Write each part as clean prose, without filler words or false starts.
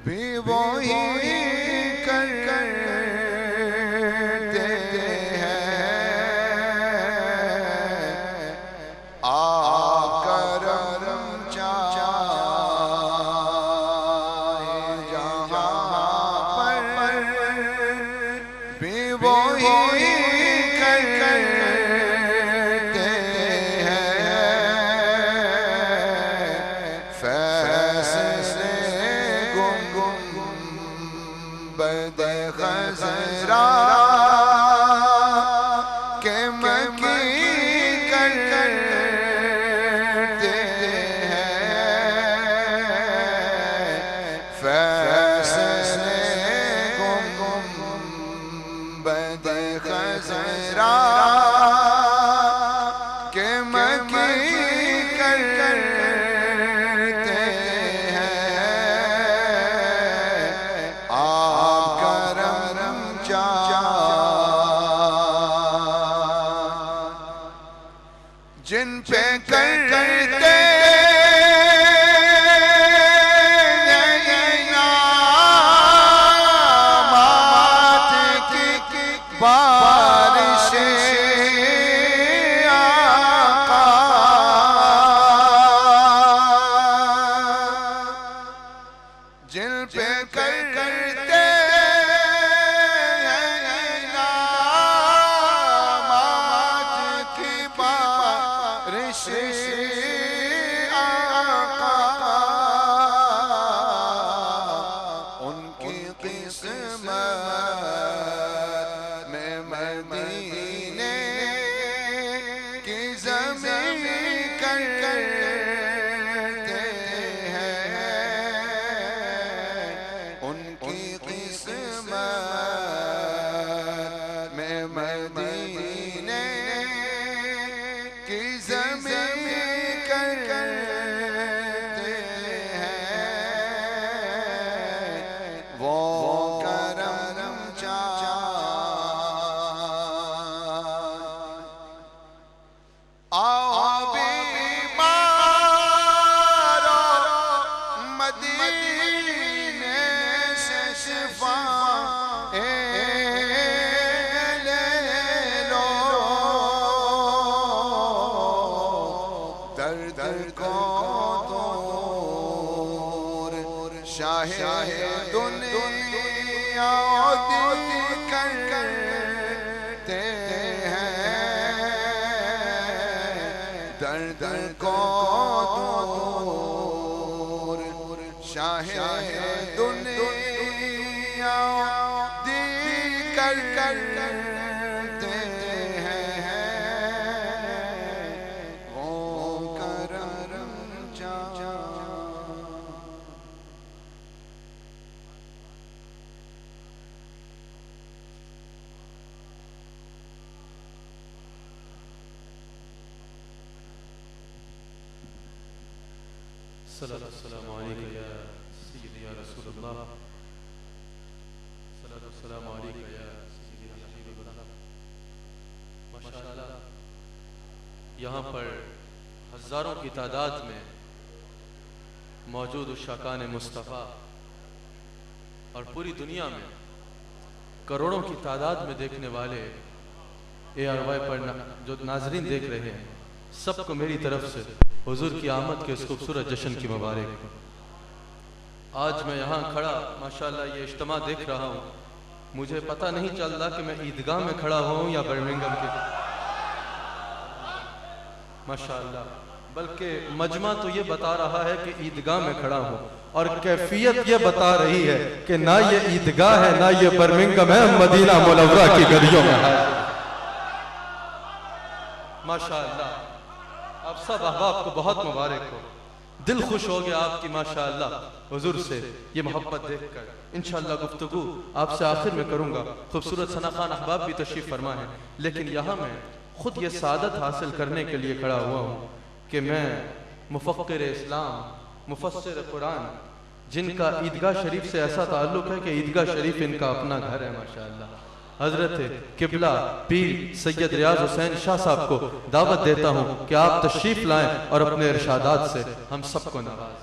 भी वही करते हैं। करम चाहे जहाँ पर भी वही करते हैं। फैसले गुंबद खज़रा के मकी करते हैं। फैसले गुंबद खज़रा के मकी करते हैं। आप करम जिन पे करते नामात की बारिशें आका, जिन पे करते नामात की आका, उनकी किस्मत में मदीने की ज़मीन करते हैं। उनकी किस्मत में मदीने की ज़मीन करते हैं। वो करम चाहे आओ बीमारो मदीने से शिफाए ले लो। दर्द को दूर शाहे दुनिया करते हैं। दर्द को दूर शाहे दुनिया करते हैं। वो करम चाहे अस्सलामु अलैका या सय्यदी या रसूलल्लाह, अस्सलामु अलैका या सय्यदी या हबीबल्लाह। माशाअल्लाह, यहाँ पर हज़ारों की तादाद में मौजूद उशाकान मुस्तफ़ा और पूरी दुनिया में करोड़ों की तादाद में देखने वाले ARY पर जो नाजरीन देख रहे हैं, सबको मेरी तरफ से हुजूर की आमद के इस खूबसूरत जश्न की मुबारक। आज मैं यहाँ खड़ा माशाअल्लाह ये इज्तिमा देख रहा हूँ, मुझे पता नहीं चल रहा कि मैं ईदगाह में खड़ा हूँ या बर्मिंघम के, माशाअल्लाह। बल्कि मजमा तो ये बता रहा है कि ईदगाह में खड़ा हूँ, और कैफियत ये बता रही है कि ना ये ईदगाह है ना ये बर्मिंघम है, मदीना मुनव्वरा की गलियों में है। माशाअल्लाह, आप सब अहबाब को बहुत मुबारक हो। दिल खुश हो गया आपकी माशाअल्लाह हुजूर से ये मोहब्बत देखकर। इंशाअल्लाह गुफ्तगू आपसे आखिर में करूंगा। खूबसूरत सना खान अहबाब भी तशरीफ फरमा है, लेकिन यहाँ मैं खुद ये सादत हासिल करने के लिए खड़ा हुआ हूँ कि मैं मुफक्किर इस्लाम, मुफस्सिर कुरान, जिनका ईदगाह शरीफ से ऐसा ताल्लुक है कि ईदगाह शरीफ इनका अपना घर है माशाअल्लाह, हजरत किबला पीर सैयद रियाज हुसैन शाह साहब को दावत देता हूँ कि आप तशरीफ लाएं और अपने इरशादात से हम सबको नवाज।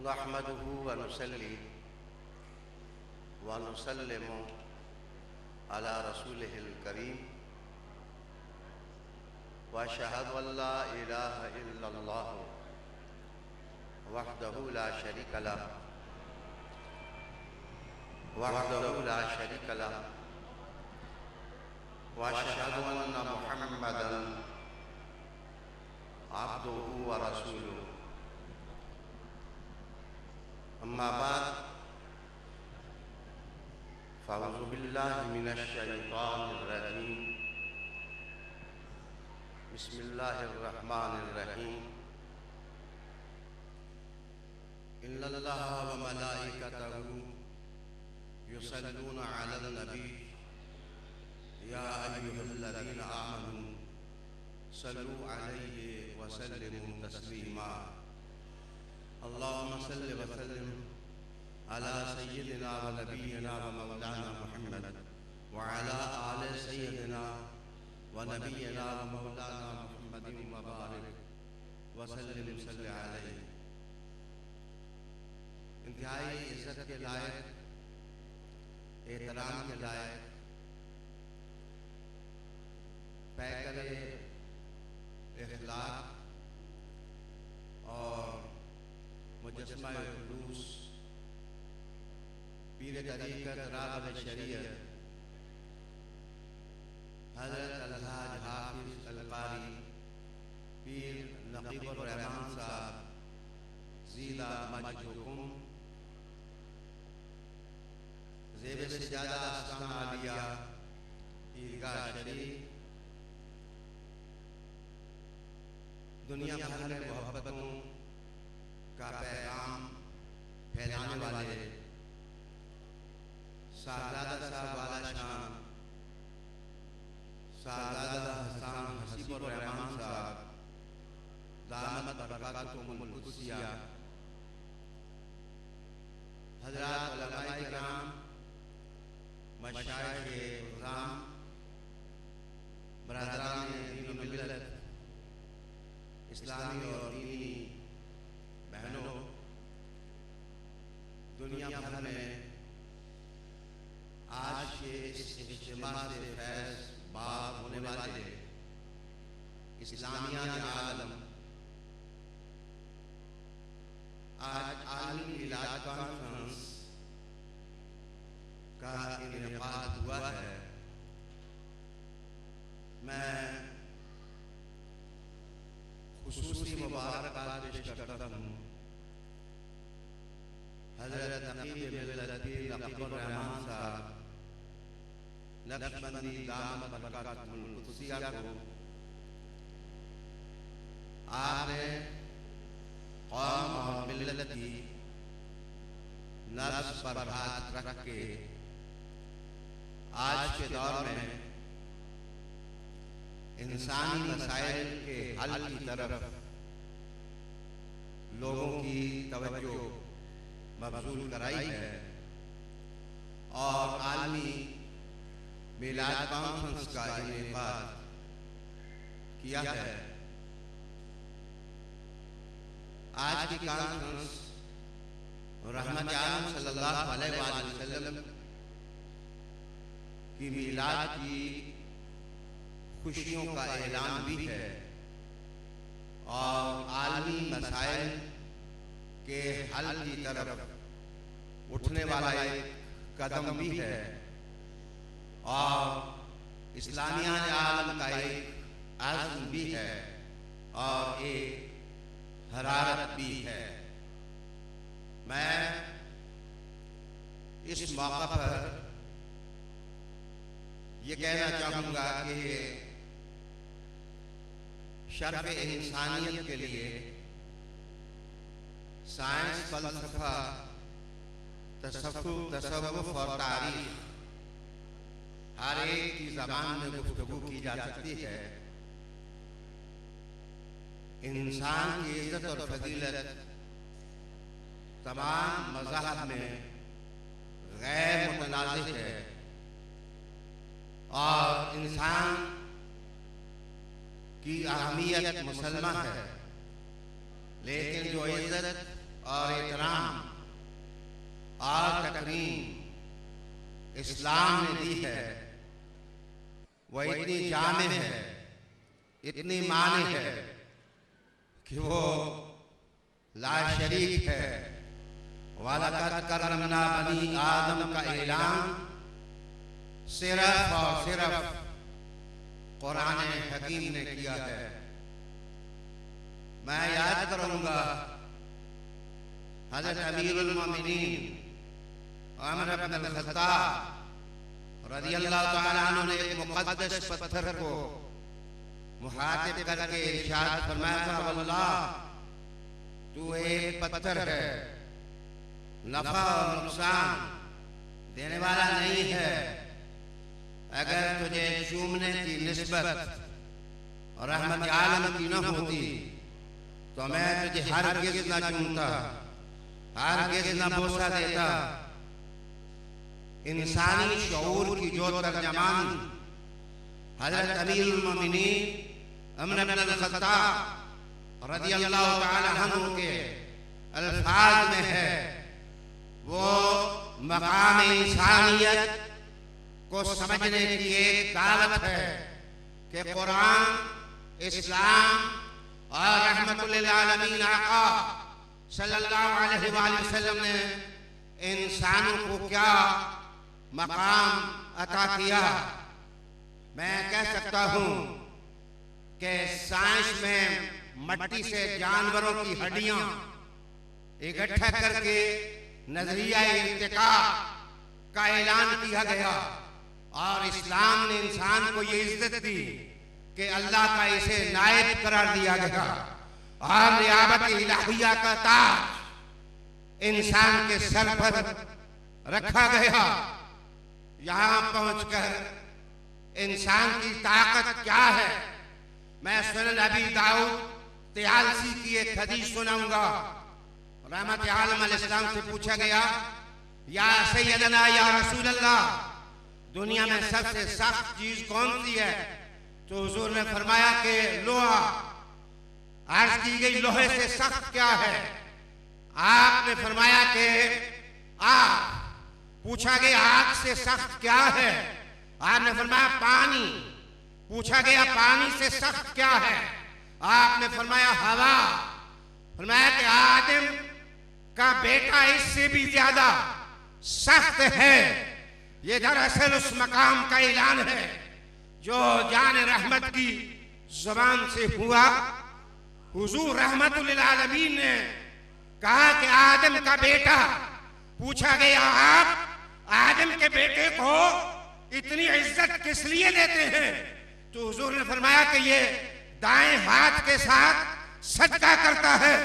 नहमदुहु व नुसल्ली व नुसल्लिमु अला रसूलिहिल करीम व अशहदु अल्ला इलाहा इल्लल्लाह वहदहु ला शरीका लह व अशहदु अन्ना मुहम्मदन अब्दुहु व रसूलुहु। अम्मा बाद फ़अऊज़ु बिल्लाहि मिनश शैतानिर रजीम। बिस्मिल्लाहिर रहमानिर रहीम। इन्नल्लाहा व मलाइकतहु युसल्लूना अलन नबी या अय्युहल्लज़ीना आमनू सल्लू अलैहि व सल्लिमू तस्लीमा। अल्लाहुम्मा सल्लि व सल्लिम अला सय्यिदिना व नबिय्यिना व मौलाना मुहम्मद व अला आलि सय्यिदिना व नबिय्यिना व मौलाना मुहम्मदिन व बारिक व सल्लिम सल्लि अलैहि। इंतहाई इज्जत के लायक, एहतराम के लायक पैकरे इखलाक और मुजस्समा खुलूस पीर तरीक़त राग़िब शरीयत हज़रत अलहाज हाफिज़ अलकारी पीर नक़ीबुर रहमान साहब ज़ीला मजहुकुम ज़ेब सजादा आस्ताना आलिया ईदगाह शरीफ दुनिया भर में मोहब्बतों का पैगाम फैलाने वाले साहबजादा साहब वाला शान साहबजादा हसन हसीबुर रहमान साहब दामत बरकातुहुमुल कुद्सिया, हज़रात उलमाए किराम, मशाइख़े उज़्ज़ाम, बरादरान दीन व मिल्लत, इस्लामी और दीनी बहनों, दुनिया भर में आज के इस इज्तिमा से फैज़ बाग होने वाले इस्लामियात आलम आज आलमी इलाज कॉन्फ्रेंस का इनेकाद हुआ है। मैं खुसूसी मुबारकबाद पेश करता हूँ हज़रत नक़ीब मिल्लत पीर नक़ीबुर रहमान साहब नक्शबंदी दामत बरकातुहुल कुद्सिया को। आपने कौम और मिल्लत की नब्ज़ पर हाथ रख के आज के दौर में इंसानी मसाइल के हल की तरफ लोगों की तवज्जो मबज़ूल कराई है और आलमी मिलाद कॉन्फ्रेंस का इनेकाद किया है। आज की कॉन्फ्रेंस रहमत आलम सल्लल्लाहु अलैहि वसल्लम की मिलाद की खुशियों का ऐलान भी है और आलमी मसाइल के हल की तरफ उठने वाला एक कदम भी है और इस्लामियात आलम का एक आज़्म भी है और एक हरारत भी है। मैं इस मौका पर ये कहना चाहूँगा कि शर्फ़ इंसानियत के लिए साइंस, फ़लसफ़ा, तसव्वुफ़ और तारीख़ हर एक की ज़बान में गुफ्तगू की जा सकती है। इंसान की इज़्ज़त और फजीलत तमाम मज़ाहब में गैर मुतनाज़िह है और इंसान की अहमियत मुसल्लम है, लेकिन जो इज़्ज़त और एहतराम और तकरीम इस्लाम ने दी है वो इतनी जामे है, इतनी माने है कि वो ला शरीक है। वलक़द करमना बनी आदम का ऐलान सिर्फ और सिर्फ कुरान हकीम ने किया है। मैं याद करूंगा हज़रत अमीरुल मोमिनीन उमर इब्न अल-ख़त्ताब रज़ियल्लाहु ताला अन्हु ने एक मुक़द्दस पत्थर को मुखातिब करके इरशाद फरमाया था, वल्लाह तू एक पत्थर है, नफा और नुकसान देने वाला नहीं है। अगर तुझे चूमने की निस्बत और रहमत आलम की न होती तो मैं तुझे हरगिज़ न चूमता, हरगिज़ न बोसा देता। इंसानी शऊर की जो तर्जमान हज़रत अमीरुल मोमिनीन उमर इब्न अल-ख़त्ताब रज़ियल्लाहु ताला अन्हु के अल्फाज में है, वो मकाम इंसानियत को समझने की एक दावत है कि कुरान, इस्लाम और रहमतुल लिल आलमीन आका सल्लल्लाहु अलैहि वसल्लम ने इंसानों को क्या मकाम अता किया। मैं कह सकता हूँ कि साइंस में मट्टी से जानवरों की हड्डियां इकट्ठा करके नजरिया इर्तिका का ऐलान किया गया और इस्लाम ने इंसान को ये इज्जत दी कि अल्लाह का इसे नायब करार दिया गया और नियाबत इलाहिया का ताज इंसान के सर पर रखा गया। यहाँ पहुंचकर इंसान की ताकत क्या है, मैं सुनन अबी दाऊद तियालसी की एक हदीस सुनाऊंगा। रहमत आलम अलैहिस्सलाम से पूछा गया, या सैयदना या रसूल अल्लाह, दुनिया में सबसे सख्त चीज कौन सी है? तो हुजूर ने फरमाया कि लोहा। अर्ज की गई लोहे से सख्त क्या है? आपने फरमाया कि आग। पूछा गया आग से सख्त क्या है? आपने फरमाया पानी। पूछा गया पानी से सख्त क्या है? आपने फरमाया हवा। फरमाया कि आदम का बेटा इससे भी ज्यादा सख्त है। ये दरअसल उस मकाम का ऐलान है जो जान रहमत की जुबान से हुआ। हुजूर रहमतुल लिल आलमीन ने कहा कि आदम का बेटा। पूछा गया आप आदम के बेटे को इतनी इज्जत किस लिए देते हैं? तो हुजूर ने फरमाया कि ये दाएं हाथ के साथ सजदा करता है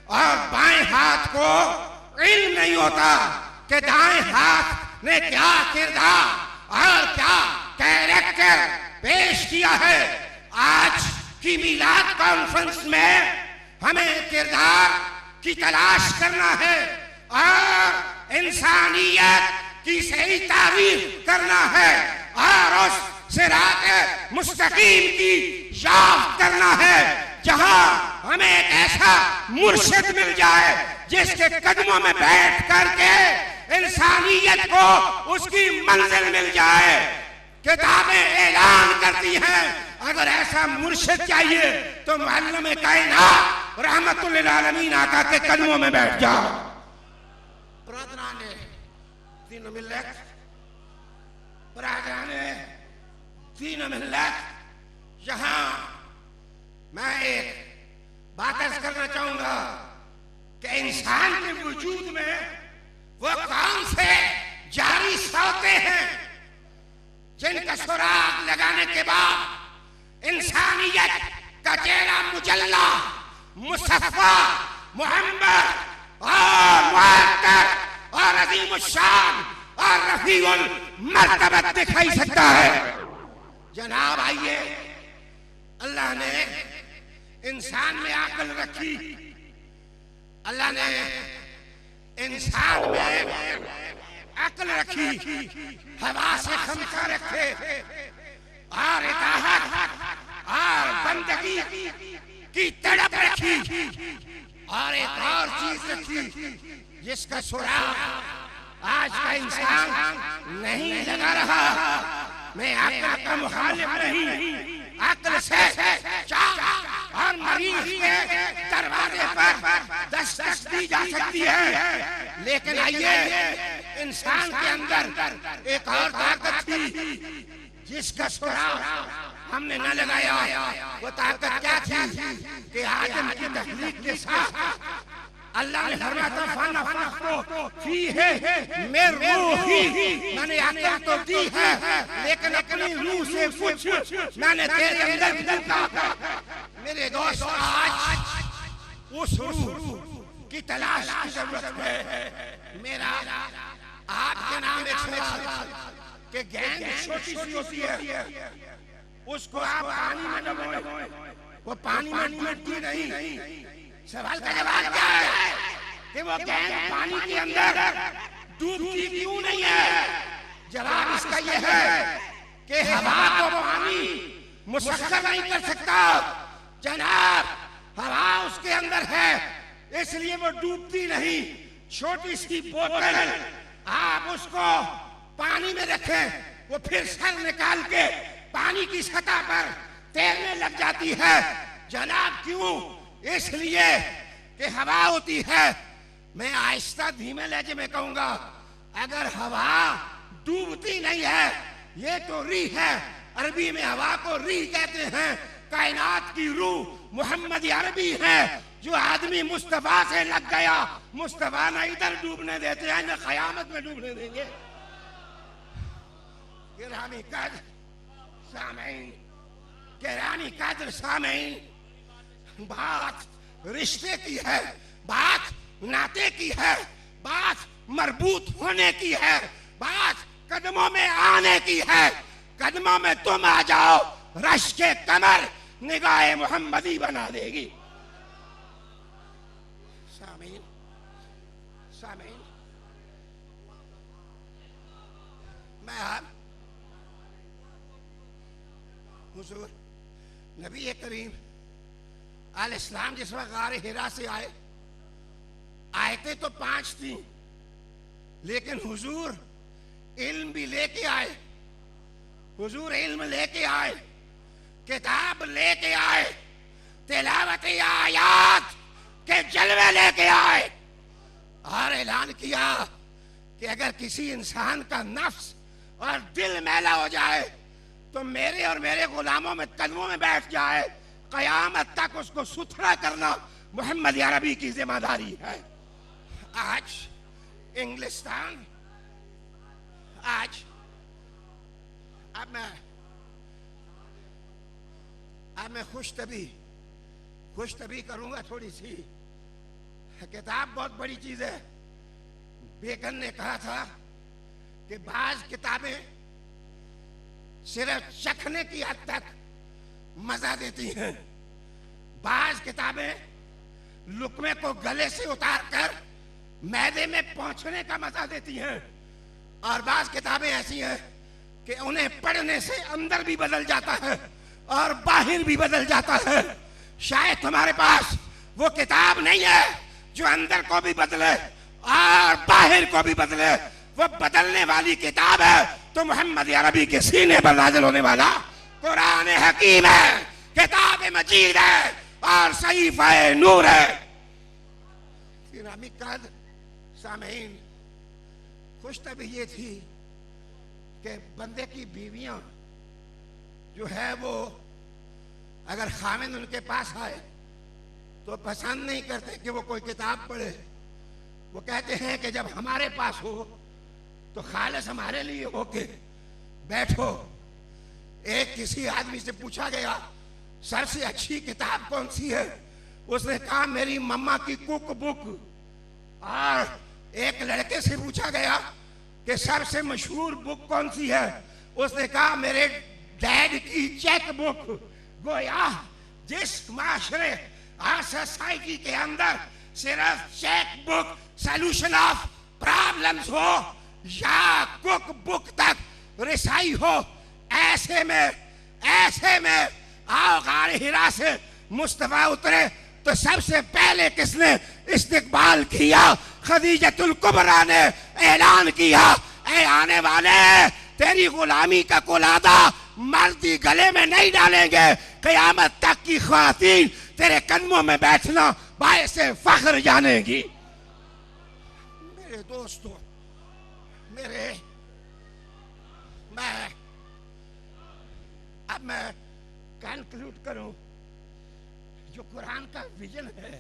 और बाएं हाथ को इल्म नहीं होता कि दाएं हाथ ने क्या किरदार और क्या कैरेक्टर पेश किया है। आज की मिलाद कॉन्फ्रेंस में हमें किरदार की तलाश करना है और इंसानियत की सही तारीफ करना है और उस सिरात मुस्तकीम की याद करना है जहां हमें एक ऐसा मुर्शिद मिल जाए जिसके कदमों में बैठ करके इंसानियत को उसकी मंजिल मिल जाए। किताबें ऐलान करती हैं अगर ऐसा मुर्शिद चाहिए तो मुअल्लिम कायनात रहमतुल लिल आलमीन आका के कदमों में बैठ जाओ। बरादराने दीन मिल्लत, बरादराने दीन मिल्लत, यहाँ मैं एक बात अर्ज करना चाहूंगा कि इंसान के वजूद में वो कौन से जारी सौते हैं जिनका सुराग लगाने के बाद इंसानियत का चेहरा मुजल्ला, मुसफ़ा, मुहम्मद और मुअत्तर और अज़ीमुश्शान और रफ़ीउल मर्तबत दिखाई सकता है। जनाब आइए, अल्लाह ने इंसान में अक्ल रखी, अल्लाह ने इंसान में अक्ल रखी, हवा से खमसा रखे और इताअत और बंदगी की तड़प रखी। और एक और चीज रखी जिसका सुराग आज का इंसान नहीं लगा रहा। मैं अक्ल का मुखालिफ नहीं, अक्ल से और मरीज के दरवाजे पर दस्तक दी जा सकती है, लेकिन आइए इंसान के अंदर एक और ताकत थी जिसका सुराग हमने न लगाया। वो ताकत क्या थी कि आदम की तख्लीक के साथ अल्लाह ने फरमाया फनफख्तु फीही मिन रूही, मैंने अक्ल तो दी है लेकिन अपनी रूह से कुछ मैंने तेरे अंदर फूंका। मेरे दोस्त, आज उस रूह की तलाश की जरूरत है। मेरा आपके नाम एक सवाल कि गैंग छोटी सी होती है, उसको आप पानी में डुबोएं, वो पानी में डूबती नहीं। सवाल का जवाब क्या है कि वो गैंग पानी के अंदर डूबती क्यों नहीं है? जवाब इसका ये है कि हवा को पानी मुसख्खर नहीं कर सकता जनाब, हवा उसके अंदर है इसलिए वो डूबती नहीं। छोटी सी बोतल आप उसको पानी में रखें, वो फिर सर निकाल के पानी की सतह पर तैरने लग जाती है जनाब। क्यों? इसलिए कि हवा होती है। मैं आहिस्ता धीमे लहजे में कहूंगा, अगर हवा डूबती नहीं है, ये तो रीह है, अरबी में हवा को रीह कहते हैं। कायनात की रूह मोहम्मद अरबी है। जो आदमी मुस्तफा से लग गया, मुस्तफा ना इधर डूबने देते हैं ना कयामत में डूबने देंगे। गिरामी कद्र सामईन, गिरामी कद्र सामईन, बात रिश्ते की है, बात नाते की है, बात मरबूत होने की है, बात कदमों में आने की है। कदमों में तुम आ जाओ, रश के कमर निगाहे मोहम्मदी बना देगी। सामीन, सामीन, मैं आप हुजूर नबी करीम अलैहिस्सलाम जिस वक्त गारे हिरा से आए, आयतें तो 5 थी, लेकिन हुजूर इल्म भी लेके आए। हुजूर इल्म लेके आए, किताब लेके आए, तिलावत आयात के जलवे लेके आए और ऐलान किया कि अगर किसी इंसान का नफ्स और दिल मैला हो जाए तो मेरे और मेरे गुलामों में कदमों में बैठ जाए, कयामत तक उसको सुथरा करना मोहम्मद अरबी की जिम्मेदारी है। आज इंग्लिस्तान, आज अब मैं खुशतबी करूंगा थोड़ी सी। किताब बहुत बड़ी चीज है। बेकन ने कहा था कि बाज किताबें सिर्फ चखने की हद तक मजा देती हैं, बाज किताबें लुकमे को गले से उतार कर मैदे में पहुंचने का मजा देती हैं, और बाज किताबें ऐसी हैं कि उन्हें पढ़ने से अंदर भी बदल जाता है और बाहर भी बदल जाता है। शायद तुम्हारे पास वो किताब नहीं है जो अंदर को भी बदले और बाहर को भी बदले। वो बदलने वाली किताब है तो मोहम्मद अरबी के सीने पर नाज़िल होने वाला कुरान हकीम है, किताब मजीद है और सहीफा नूर है। गिरामी कद्र सामीन, खुशतबी ये थी कि बंदे की बीवियां जो है वो अगर खामिन उनके पास आए तो पसंद नहीं करते कि वो कोई किताब पढ़े। वो कहते हैं कि जब हमारे पास हो तो खालिस हमारे लिए हो के बैठो। एक किसी आदमी से पूछा गया सबसे अच्छी किताब कौन सी है? उसने कहा मेरी मम्मा की कुक बुक। और एक लड़के से पूछा गया कि सबसे मशहूर बुक कौन सी है? उसने कहा मेरे डैड की चेक बुक। गोया जिस माशरे और सोसाइटी के अंदर सिर्फ cheque book solution of problems हो या कुक बुक तक रिसाई हो, ऐसे में आओ गारे हिरा से मुस्तफा उतरे तो सबसे पहले किसने इस्तिकबाल किया? खदीजतुल कुबरा ने ऐलान किया, ऐ आने वाले, तेरी गुलामी का कुलादा मर्दी गले में नहीं डालेंगे, कयामत तक की ख्वातीन तेरे कदमों में बैठना बायसे फख्र जानेगी। मेरे दोस्तों, मैं कंक्लूड करूं, जो कुरान का विजन है,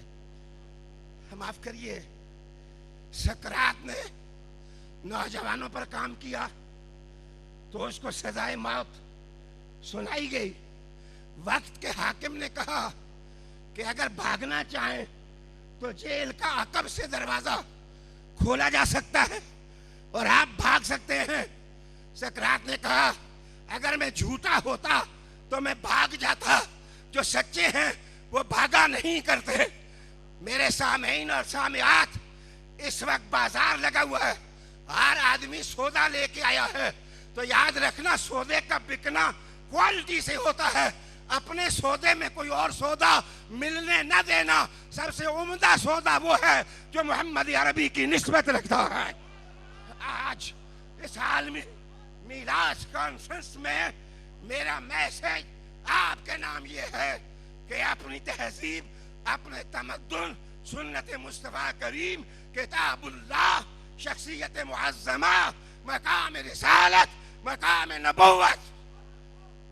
माफ करिए, सकरात ने नौजवानों पर काम किया तो उसको सजाए मौत सुनाई गई। वक्त के हाकिम ने कहा कि अगर भागना चाहे तो जेल का अकब से दरवाजा खोला जा सकता है और आप भाग सकते हैं। सकरात ने कहा अगर मैं झूठा होता तो मैं भाग जाता, जो सच्चे हैं वो भागा नहीं करते। मेरे सामईन और सामियात, इस वक्त बाजार लगा हुआ है, हर आदमी सौदा लेके आया है, तो याद रखना सौदे का बिकना क्वालिटी से होता है। अपने सौदे में कोई और सौदा मिलने न देना। सबसे उम्दा सौदा वो है जो मोहम्मद अरबी की निस्बत रखता है। आज इस आलमी मीरास कॉन्फ्रेंस में मेरा मैसेज आपके नाम ये है कि अपनी तहजीब, अपने तमद्दुन, सुन्नत मुस्तफा करीम, किताबुल्लाह, शख्सियत मुअज़्ज़मा, मकाम रिसालत, मकाम नबुव्वत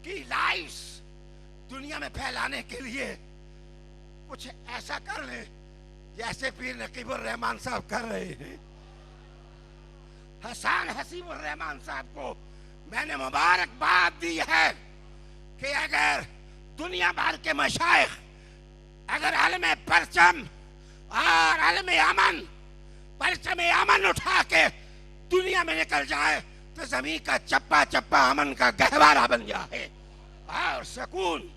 की लाइफ दुनिया में फैलाने के लिए कुछ ऐसा कर ले जैसे पीर नकीबुर रहमान साहब कर रहे हैं। हसन हसीबुर रहमान साहब को मैंने मुबारकबाद दी है कि अगर दुनिया भर के मशाइख अगर अलम परचम और अलम अमन, परचम अमन उठा के दुनिया में निकल जाए तो जमीन का चप्पा चप्पा अमन का गहवारा बन जाए और सुकून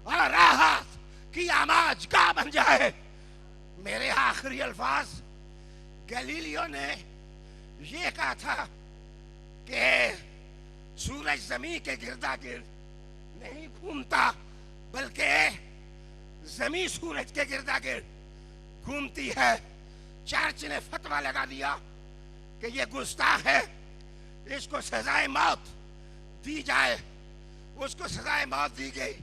और राहत की आमाज का बन जाए। मेरे आखिरी अल्फाज, गैलीलियो ने ये कहा था कि सूरज जमीन के गिरदा गिर्द नहीं घूमता, बल्कि जमीन सूरज के गिरदा गिर्द घूमती है। चर्च ने फतवा लगा दिया कि ये गुस्ताख है, इसको सजाए मौत दी जाए। उसको सजाए मौत दी गई,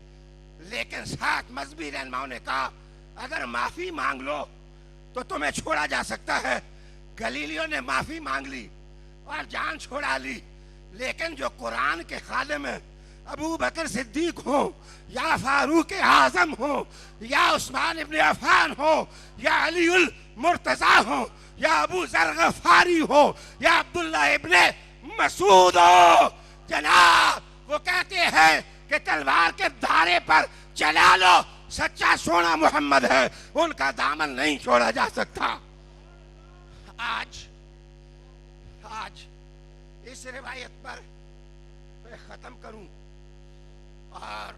लेकिन साथ मजहबी रहनुमाओं ने कहा अगर माफी मांग लो तो तुम्हें छोड़ा जा सकता है। गलीलियो ने माफी मांग ली और जान छोड़ा ली, लेकिन जो कुरान के खादिम है, अबू बकर सिद्दीक हो या फारूक आजम हो या उस्मान इब्न अफ़ान हो या अलीउल मुर्तज़ा हो या अबू ज़र गफ़ारी हो या अब्दुल्ला इब्न मसूद हो, जनाब वो कहते हैं कि तलवार के धारे पर चला लो, सच्चा सोना मोहम्मद है, उनका दामन नहीं छोड़ा जा सकता। आज इस रिवायत पर मैं खत्म करूं और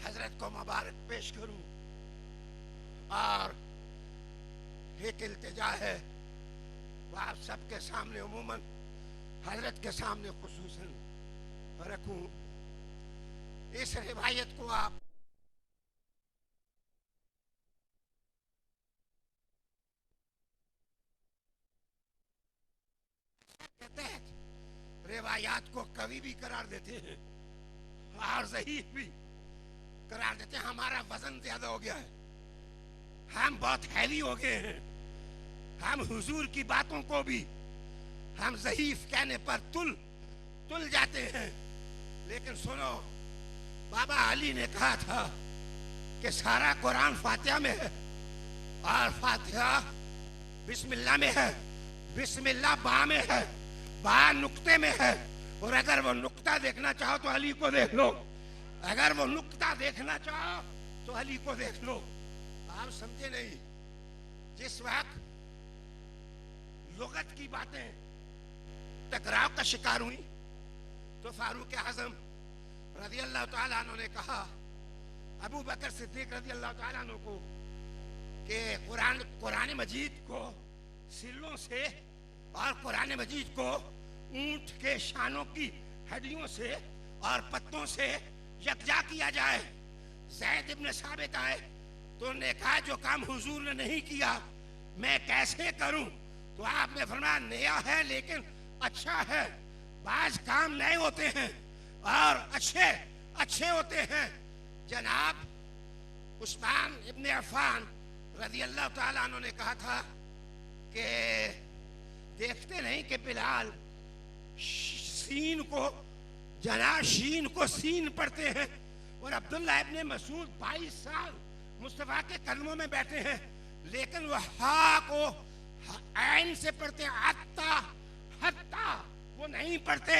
हजरत को मुबारक पेश करूं, और एक इल्तिजा है वो आप सबके सामने, उमूमन हजरत के सामने खुसूसन रखूं। इस रिवायत को आप रिवायात को कवि भी करार देते हैं और ज़ईफ भी करार देते हैं। हमारा वजन ज्यादा हो गया है, हम बहुत हैवी हो गए हैं, हम हुजूर की बातों को भी हम ज़ईफ कहने पर तुल जाते हैं। लेकिन सुनो, बाबा अली ने कहा था कि सारा कुरान फातिहा में है और फातिहा बिस्मिल्लाह में है, बिस्मिल्लाह बा में है, बा नुक्ते में है, और अगर वो नुक्ता देखना चाहो तो अली को देख लो, अगर वो नुक्ता देखना चाहो तो अली को देख लो। आप समझे नहीं, जिस वक्त लुगत की बातें टकराव का शिकार हुई तो फारूक आजम रज़ी अल्लाह ताला अन्हु ने कहा अबू बकर सिद्दीक रज़ी अल्लाह ताला अन्हु को कि कुरान मजीद को सिलों से और कुरान मजीद को ऊंट के शानों की हड्डियों से और पत्तों से यकजा किया जाए। ज़ैद इब्न साबित आए तो उन्होंने कहा जो काम हुजूर ने नहीं किया मैं कैसे करूं? तो आपने फरमाया नया है लेकिन अच्छा है। बाज काम नए होते हैं और अच्छे अच्छे होते हैं। जनाब उस्मान इब्ने अफ़्फ़ान रज़ी अल्लाह ताला अन्हु ने कहा था कि देखते नहीं कि बिलाल सीन को शीन को सीन पढ़ते हैं और अब्दुल्ला इब्ने मसूद 22 साल मुस्तफा के कदमों में बैठे हैं, लेकिन वह हा को ऐन से पढ़ते हैं, हत्ता हत्ता वो नहीं पढ़ते।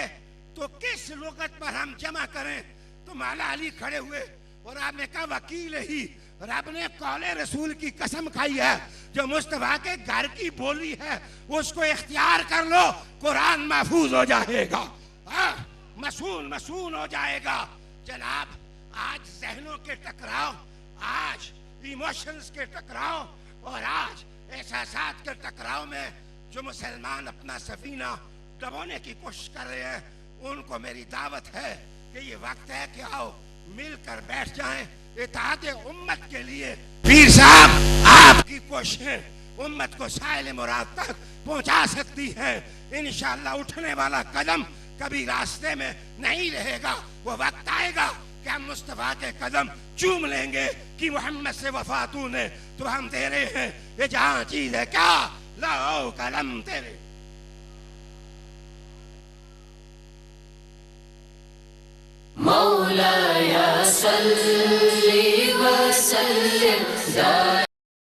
तो किस लुगत पर हम जमा करें? तो मौला अली खड़े हुए और आपने कहा वकील ही रब ने कौले रसूल की कसम खाई है, जो मुस्तफा के घर की बोली है उसको इख्तियार कर लो, कुरान महफूज हो जाएगा, मसून मसून हो जाएगा। जनाब आज जहनों के टकराव, आज इमोशंस के टकराव और आज एहसासात के टकराव में जो मुसलमान अपना सफीना दबोने की कोशिश कर रहे हैं, उनको मेरी दावत है कि ये वक्त है कि आओ मिलकर बैठ जाएं इत्तेहाद उम्मत के लिए। पीर साहब आपकी कोशिशें उम्मत को साइल मुराद तक पहुंचा सकती है। इंशाअल्लाह उठने वाला कदम कभी रास्ते में नहीं रहेगा। वो वक्त आएगा कि हम मुस्तफा के कदम चूम लेंगे कि मोहम्मद से वफा तूने तो हम तेरे हैं, ये जहां चीज है क्या लाओ कलम तेरे। मौलाया सल्ली व सल्लिम